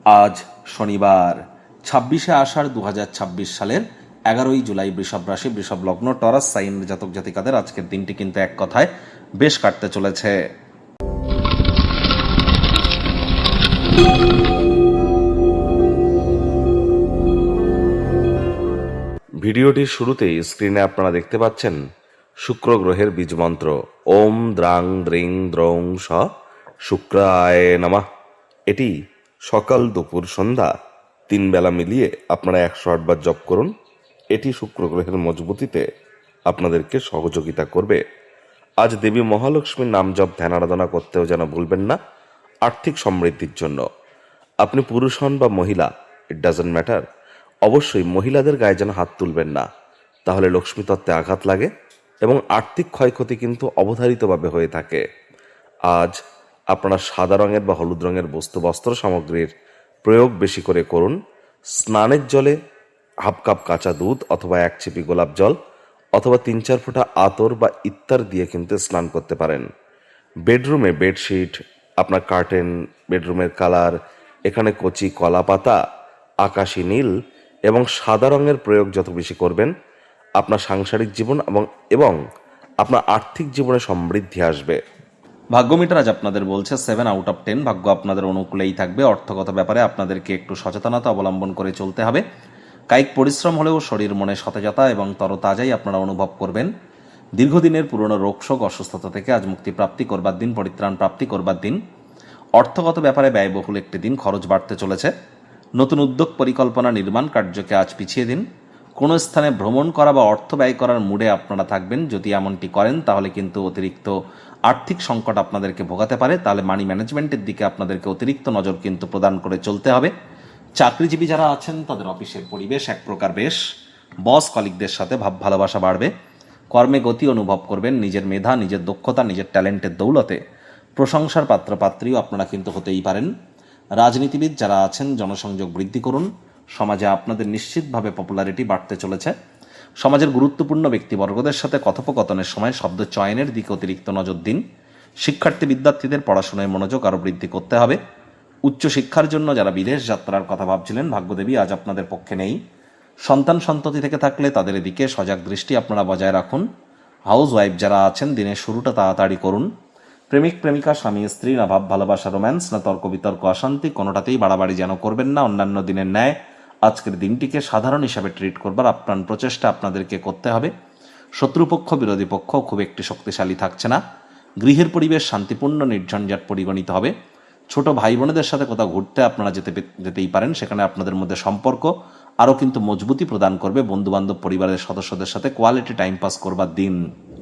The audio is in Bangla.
আজ শনিবার 26শে আষাঢ় 2026 সালের 11ই জুলাই বৃষভ রাশি বৃষভ লগ্ন টরাস সাইন জাতক জাতিকাদের আজকের দিনটি কিন্তু এক কথায় বেশ কাটতে চলেছে। ভিডিওটির শুরুতেই স্ক্রিনে আপনারা দেখতে পাচ্ছেন শুক্র গ্রহের বীজ মন্ত্র ওম দ্রাং দ্রিং দ্রৌং স শুক্রায় নমঃ। এটি সকাল দুপুর সন্ধ্যা 3 বেলা মিলিয়ে আপনারা 108 বার জপ করুন। এটি শুক্র গ্রহের মজবুতিতে আপনাদেরকে সহযোগিতা করবে। আজ দেবী মহালক্ষ্মীর নাম জপ ধ্যান আরাধনা করতেও যেন ভুলবেন না। আর্থিক সমৃদ্ধির জন্য আপনি পুরুষ হন বা মহিলা, ইট ডাজন্ট ম্যাটার, অবশ্যই মহিলাদের গায়ে যেন হাত তুলবেন না, তাহলে লক্ষ্মী তত্ত্বে আঘাত লাগে এবং আর্থিক ক্ষয়ক্ষতি কিন্তু অবধারিতভাবে হয়ে থাকে। আজ আপনারা সাদা রঙের বা হলুদ রঙের বস্ত্র সামগ্রীর প্রয়োগ বেশি করে করুন। স্নানের জলে হাফ কাপ কাঁচা দুধ অথবা 1 চিপি গোলাপ জল অথবা 3-4 ফোঁটা আতর বা ইত্তার দিয়ে কিন্তু স্নান করতে পারেন। বেডরুমে বেডশিট, আপনার কার্টেন, বেডরুমের কালার, এখানে কচি কলা পাতা, আকাশি নীল এবং সাদা রঙের প্রয়োগ যত বেশি করবেন, আপনার সাংসারিক জীবন এবং আপনার আর্থিক জীবনে সমৃদ্ধি আসবে। ভাগ্যমিটার আজ আপনাদের বলছে 7 আউট অফ 10। ভাগ্য আপনাদের অনুকূলেই থাকবে। অর্থগত ব্যাপারে আপনাদেরকে একটু সচেতনতা অবলম্বন করে চলতে হবে। কায়িক পরিশ্রম হলেও শরীর মনে সতেজতা এবং তরতাজাই আপনারা অনুভব করবেন। দীর্ঘদিনের পুরনো রোগশোক অসুস্থতা থেকে আজ মুক্তি প্রাপ্তি করবার দিন, পরিত্রাণ প্রাপ্তি করবার দিন। অর্থগত ব্যাপারে ব্যয়বহুল একটি দিন, খরচ বাড়তে চলেছে। নতুন উদ্যোগ পরিকল্পনা নির্মাণ কার্যকে আজ পিছিয়ে দিন। কোনো স্থানে ভ্রমণ করা বা অর্থ ব্যয় করার মুডে আপনারা থাকবেন। যদি এমনটি করেন তাহলে কিন্তু অতিরিক্ত আর্থিক সংকট আপনাদেরকে ভোগাতে পারে। তাহলে মানি ম্যানেজমেন্টের দিকে আপনাদেরকে অতিরিক্ত নজর কিন্তু প্রদান করে চলতে হবে। চাকরিজীবী যারা আছেন তাদের অফিসের পরিবেশ এক প্রকার বেশ। বস কলিগদের সাথে ভাব ভালোবাসা বাড়বে। কর্মে গতি অনুভব করবেন। নিজের মেধা, নিজের দক্ষতা, নিজের ট্যালেন্টের দৌলতে প্রশংসার পাত্রপাত্রীও আপনারা কিন্তু হতেই পারেন। রাজনীতিবিদ যারা আছেন জনসংযোগ বৃদ্ধি করুন। সমাজে আপনাদের নিশ্চিতভাবে পপুলারিটি বাড়তে চলেছে। সমাজের গুরুত্বপূর্ণ ব্যক্তিবর্গদের সাথে কথোপকথনের সময় শব্দ চয়নের দিকে অতিরিক্ত নজর দিন। শিক্ষার্থী বিদ্যার্থীদের পড়াশোনায় মনোযোগ আরও বৃদ্ধি করতে হবে। উচ্চশিক্ষার জন্য যারা বিদেশ যাত্রার কথা ভাবছিলেন, ভাগ্যদেবী আজ আপনাদের পক্ষে নেই। সন্তান সন্ততি থেকে থাকলে তাদের দিকে সজাগ দৃষ্টি আপনারা বজায় রাখুন। হাউস ওয়াইফ যারা আছেন দিনের শুরুটা তাড়াতাড়ি করুন। প্রেমিক প্রেমিকা, স্বামী স্ত্রী, না ভাব ভালোবাসা রোম্যান্স, না তর্ক বিতর্ক অশান্তি, কোনোটাতেই বাড়াবাড়ি যেন করবেন না। অন্যান্য দিনের ন্যায় আজকের দিনটিকে সাধারণ হিসাবে ট্রিট করবার আপ্রাণ প্রচেষ্টা আপনাদেরকে করতে হবে। শত্রুপক্ষ বিরোধী পক্ষ খুব একটি শক্তিশালী থাকছে না। গৃহের পরিবেশ শান্তিপূর্ণ নির্ঝঞ্ঝাট পরিগণিত হবে। ছোট ভাই বোনেদের সাথে কোথাও ঘুরতে আপনারা যেতেই পারেন। সেখানে আপনাদের মধ্যে সম্পর্ক আরও কিন্তু মজবুতি প্রদান করবে। বন্ধুবান্ধব পরিবারের সদস্যদের সাথে কোয়ালিটি টাইম পাস করবার দিন।